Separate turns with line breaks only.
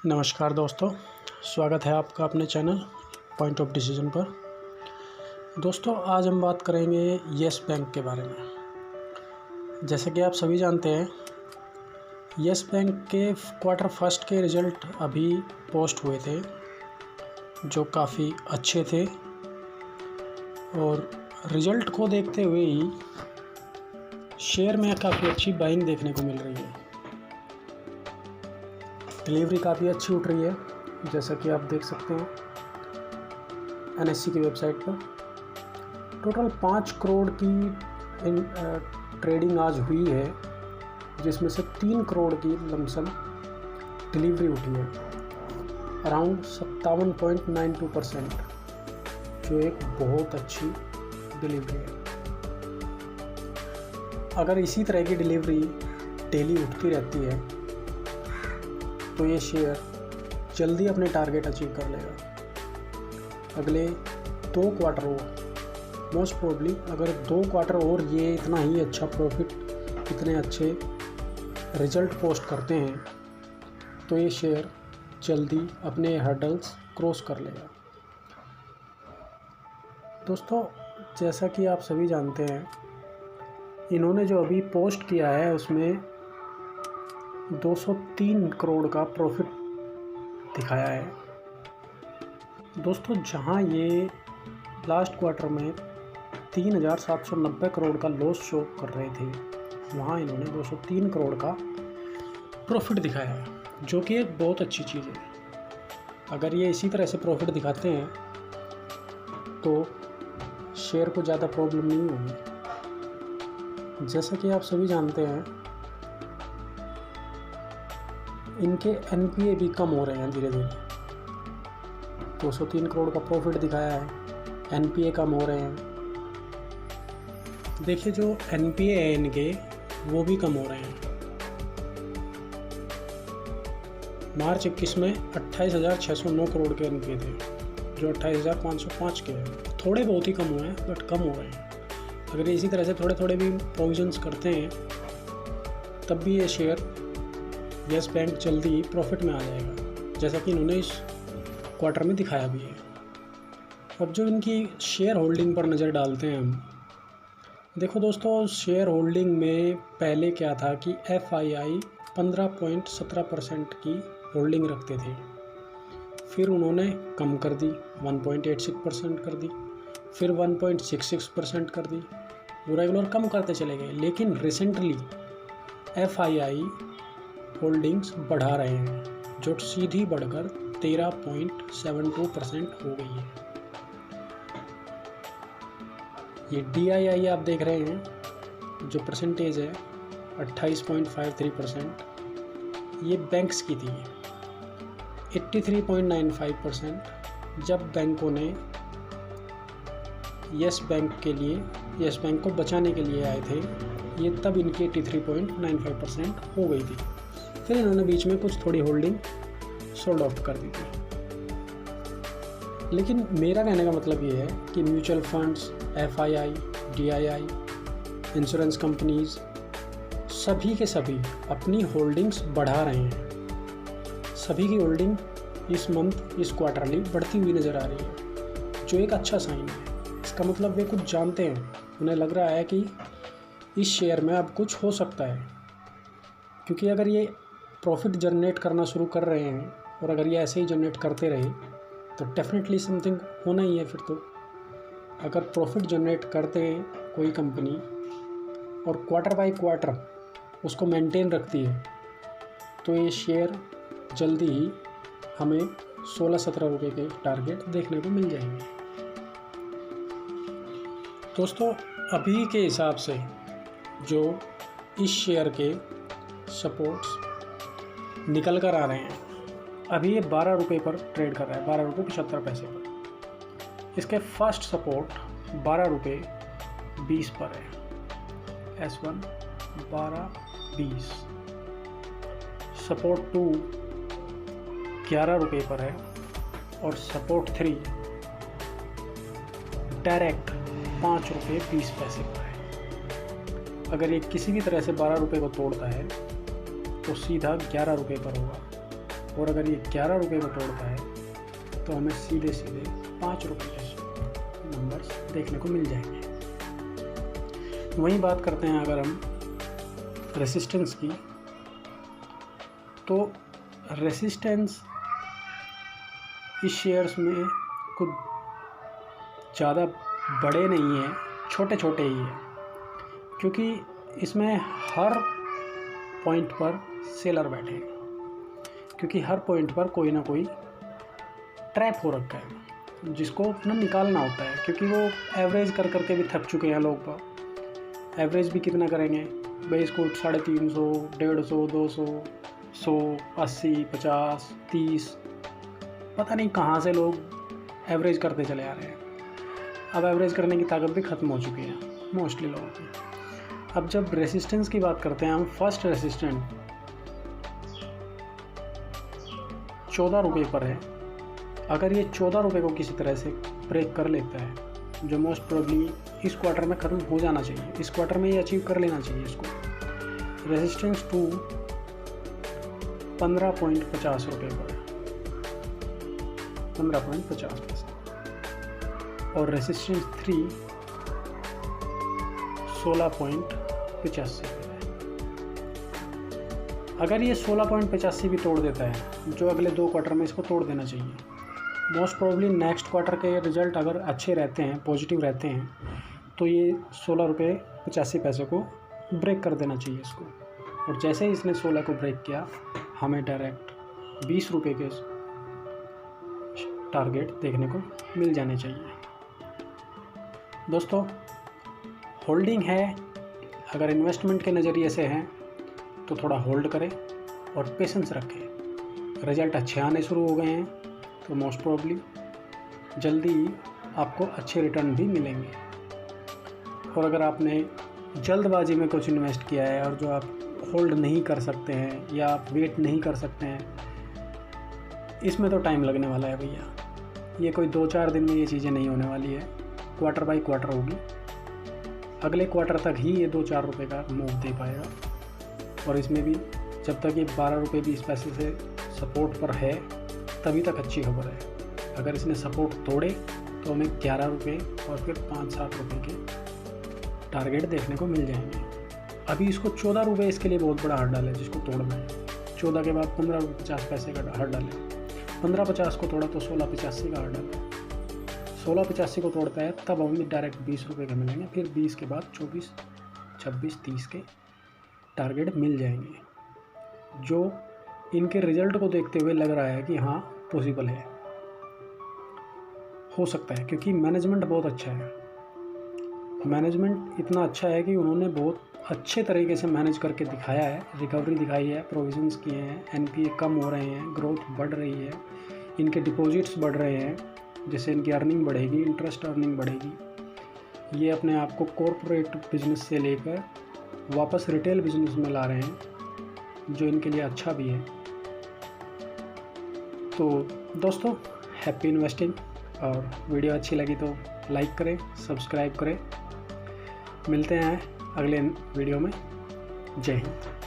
नमस्कार दोस्तों, स्वागत है आपका अपने चैनल पॉइंट ऑफ डिसीजन पर। दोस्तों, आज हम बात करेंगे येस बैंक के बारे में। जैसे कि आप सभी जानते हैं, येस बैंक के क्वार्टर फर्स्ट के रिज़ल्ट अभी पोस्ट हुए थे, जो काफ़ी अच्छे थे और रिज़ल्ट को देखते हुए ही शेयर में काफ़ी अच्छी बाइंग देखने को मिल रही है। डिलीवरी काफ़ी अच्छी उठ रही है, जैसा कि आप देख सकते हैं NSE की वेबसाइट पर। टोटल 5 करोड़ की ट्रेडिंग आज हुई है, जिसमें से 3 करोड़ की लमसम डिलीवरी उठी है, अराउंड 57.92%, जो एक बहुत अच्छी डिलीवरी है। अगर इसी तरह की डिलीवरी डेली उठती रहती है तो ये शेयर जल्दी अपने टारगेट अचीव कर लेगा। अगले 2 क्वार्टर और मोस्ट प्रोबेबली अगर 2 क्वार्टर और ये इतना ही अच्छा प्रॉफिट, इतने अच्छे रिजल्ट पोस्ट करते हैं तो ये शेयर जल्दी अपने हर्डल्स क्रॉस कर लेगा। दोस्तों, जैसा कि आप सभी जानते हैं, इन्होंने जो अभी पोस्ट किया है उसमें 203 करोड़ का प्रॉफिट दिखाया है। दोस्तों, जहां ये लास्ट क्वार्टर में 3,790 करोड़ का लॉस शो कर रहे थे, वहां इन्होंने 203 करोड़ का प्रॉफिट दिखाया है, जो कि एक बहुत अच्छी चीज़ है। अगर ये इसी तरह से प्रॉफिट दिखाते हैं तो शेयर को ज़्यादा प्रॉब्लम नहीं होगी। जैसा कि आप सभी जानते हैं, इनके NPA भी कम हो रहे हैं धीरे धीरे। 203 करोड़ का प्रॉफिट दिखाया है, NPA कम हो रहे हैं। देखिए, जो NPA है इनके, वो भी कम हो रहे हैं। मार्च 21 में 28,609 करोड़ के NPA थे, जो 28,505 के हैं। थोड़े बहुत ही कम हुए हैं, बट कम हो रहे हैं। अगर इसी तरह से थोड़े थोड़े भी प्रोविजंस करते हैं, तब भी ये शेयर येस बैंक जल्दी प्रॉफिट में आ जाएगा, जैसा कि इन्होंने इस क्वार्टर में दिखाया भी है। अब जो इनकी शेयर होल्डिंग पर नज़र डालते हैं हम, देखो दोस्तों, शेयर होल्डिंग में पहले क्या था कि FII 15.17% की होल्डिंग रखते थे, फिर उन्होंने कम कर दी, 1.86% कर दी, फिर 1.66% कर दी, वो रेगुलर कम करते चले गए। लेकिन रिसेंटली FII होल्डिंग्स बढ़ा रहे हैं, जो सीधी बढ़कर 13.72% हो गई है। ये DII आप देख रहे हैं, जो परसेंटेज है 28.53%, ये बैंक्स की थी। 83.95% जब बैंकों ने येस बैंक के लिए, येस बैंक को बचाने के लिए आए थे, ये तब इनकी 83.95% हो गई थी। फिर इन्होंने बीच में कुछ थोड़ी होल्डिंग सोल्ड ऑफ कर दी थी। लेकिन मेरा कहने का मतलब ये है कि mutual funds, FII, DII, insurance companies, सभी के सभी अपनी होल्डिंग्स बढ़ा रहे हैं। सभी की होल्डिंग इस मंथ, इस क्वार्टरली बढ़ती हुई नज़र आ रही है, जो एक अच्छा साइन है। इसका मतलब वे कुछ जानते हैं, उन्हें लग रहा है कि इस शेयर में अब कुछ हो सकता है। क्योंकि अगर ये प्रॉफिट जनरेट करना शुरू कर रहे हैं और अगर ये ऐसे ही जनरेट करते रहे तो डेफिनेटली समथिंग होना ही है। फिर तो अगर प्रॉफिट जनरेट करते हैं कोई कंपनी और क्वार्टर बाय क्वार्टर उसको मेंटेन रखती है, तो ये शेयर जल्दी ही हमें 16-17 रुपये के टारगेट देखने को मिल जाएंगे। दोस्तों, अभी के हिसाब से जो इस शेयर के सपोर्ट्स निकल कर आ रहे हैं, अभी ये 12 रुपये पर ट्रेड कर रहा है, 12 रुपये 75 पैसे पर। इसके फर्स्ट सपोर्ट 12 रुपये 20 पर है, S1 12.20। सपोर्ट 2 11 रुपये पर है और सपोर्ट 3 डायरेक्ट 5 रुपये 20 पैसे पर है। अगर ये किसी भी तरह से 12 रुपये को तोड़ता है तो सीधा 11 रुपये पर होगा। और अगर ये 11 रुपये को तोड़ता है तो हमें सीधे 5 रुपये के नंबर्स देखने को मिल जाएंगे। वहीं बात करते हैं अगर हम रेसिस्टेंस की, तो रेसिस्टेंस इस शेयर्स में कुछ ज़्यादा बड़े नहीं हैं, छोटे छोटे ही हैं, क्योंकि इसमें हर पॉइंट पर सेलर बैठे हैं, क्योंकि हर पॉइंट पर कोई ना कोई ट्रैप हो रखा है जिसको अपना निकालना होता है, क्योंकि वो एवरेज कर करके भी थक चुके हैं लोग। पर एवरेज भी कितना करेंगे भाई, इसको 350, 150, 200, 100, 80, 50, 30, पता नहीं कहाँ से लोग एवरेज करते चले आ रहे हैं। अब एवरेज करने की ताकत भी ख़त्म हो चुकी है मोस्टली लोगों की। अब जब रेसिस्टेंस की बात करते हैं हम, फर्स्ट रेसिस्टेंट 14 रुपये पर है। अगर ये 14 रुपये को किसी तरह से ब्रेक कर लेता है, जो मोस्ट प्रोबेबली इस क्वार्टर में ख़त्म हो जाना चाहिए, इस क्वार्टर में ये अचीव कर लेना चाहिए इसको, रेसिस्टेंस 2 15.50 रुपये पर है, 15.50 पैसे, और रेसिस्टेंस 3 16.85 पर है। अगर ये 16.85 भी तोड़ देता है, जो अगले 2 क्वार्टर में इसको तोड़ देना चाहिए, मोस्ट प्रोबेबली नेक्स्ट क्वार्टर के रिजल्ट अगर अच्छे रहते हैं, पॉजिटिव रहते हैं, तो ये 16 रुपये 85 पैसे को ब्रेक कर देना चाहिए इसको। और जैसे ही इसने 16 को ब्रेक किया, हमें डायरेक्ट 20 रुपये के टारगेट देखने को मिल जाने चाहिए। दोस्तों, होल्डिंग है, अगर इन्वेस्टमेंट के नज़रिए से हैं तो थोड़ा होल्ड करें और पेशेंस रखें। रिज़ल्ट अच्छे आने शुरू हो गए हैं तो मोस्ट प्रोबेबली जल्दी आपको अच्छे रिटर्न भी मिलेंगे। और अगर आपने जल्दबाजी में कुछ इन्वेस्ट किया है और जो आप होल्ड नहीं कर सकते हैं या आप वेट नहीं कर सकते हैं, इसमें तो टाइम लगने वाला है भैया। ये कोई 2-4 दिन में ये चीज़ें नहीं होने वाली है, क्वार्टर बाय क्वार्टर होगी। अगले क्वार्टर तक ही ये 2-4 रुपये का मूव दे पाएगा, और इसमें भी जब तक ये 12 रुपये 20 पैसे से सपोर्ट पर है तभी तक अच्छी खबर है। अगर इसने सपोर्ट तोड़े तो हमें 11 रुपये और फिर 5-7 रुपये के टारगेट देखने को मिल जाएंगे। अभी इसको 14 रुपये इसके लिए बहुत बड़ा हर्डल है जिसको तोड़ना है। 14 के बाद 15 रुपये 50 पैसे का हर्डल है। 15.50 को तोड़ा तो 16.85 का हर्डल है। 16.85 को तोड़ता है तब हमें डायरेक्ट 20 रुपये के मिलेंगे, फिर 20 के बाद 24, 26, 30 के टारगेट मिल जाएंगे, जो इनके रिज़ल्ट को देखते हुए लग रहा है कि हाँ पॉसिबल है, हो सकता है, क्योंकि मैनेजमेंट बहुत अच्छा है। मैनेजमेंट इतना अच्छा है कि उन्होंने बहुत अच्छे तरीके से मैनेज करके दिखाया है, रिकवरी दिखाई है, प्रोविजंस किए हैं, एनपीए कम हो रहे हैं, ग्रोथ बढ़ रही है, इनके डिपॉजिट्स बढ़ रहे हैं, जिससे इनकी अर्निंग बढ़ेगी, इंटरेस्ट अर्निंग बढ़ेगी। ये अपने आप को कॉरपोरेट बिजनेस से लेकर वापस रिटेल बिजनेस में ला रहे हैं, जो इनके लिए अच्छा भी है। तो दोस्तों, हैप्पी इन्वेस्टिंग, और वीडियो अच्छी लगी तो लाइक करें, सब्सक्राइब करें। मिलते हैं अगले वीडियो में। जय हिंद।